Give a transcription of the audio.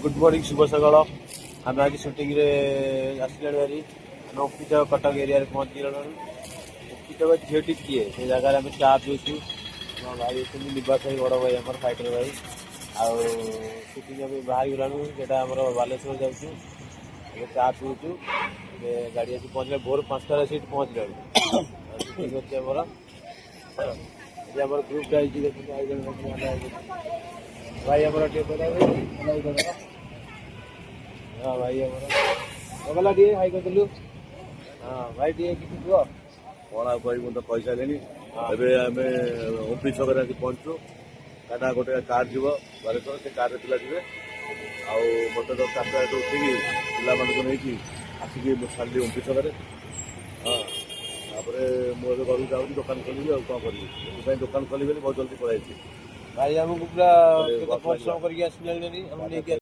good morning शुभ सकाल आम आज सुटिंग आसला भारी उपित कटक एरिया पहुंची गलु उपित झीटी किए से जगह आम चा पीछू भाई होती निवास भाई बड़ भाई आम फाइटर भाई आुटिंग बाहर गलु जेटा आम बालेश्वर जाऊँ चा पीछू गाड़ी आसी पहुँचले भोर 5टार सीट पहुँच गलु अच्छे आमर ग्रुप भाई आमर हाँ भाई आमर टे हाई कर हाँ भाई टे कि कौन आप कह तो कही सारे आम ओपी छक आसी पहुँचु काटा गोटे कार जीव बालेश्वर से कार पिला जी मत तो 4टा उठिकी पिला आसिक छाड़ी ओपी छक हाँ मुझे घर जाऊँ दुकान खोलि और कौन करी दुकान खोली बहुत जल्दी पड़ाई भाई आमको पूरा परिश्रम करके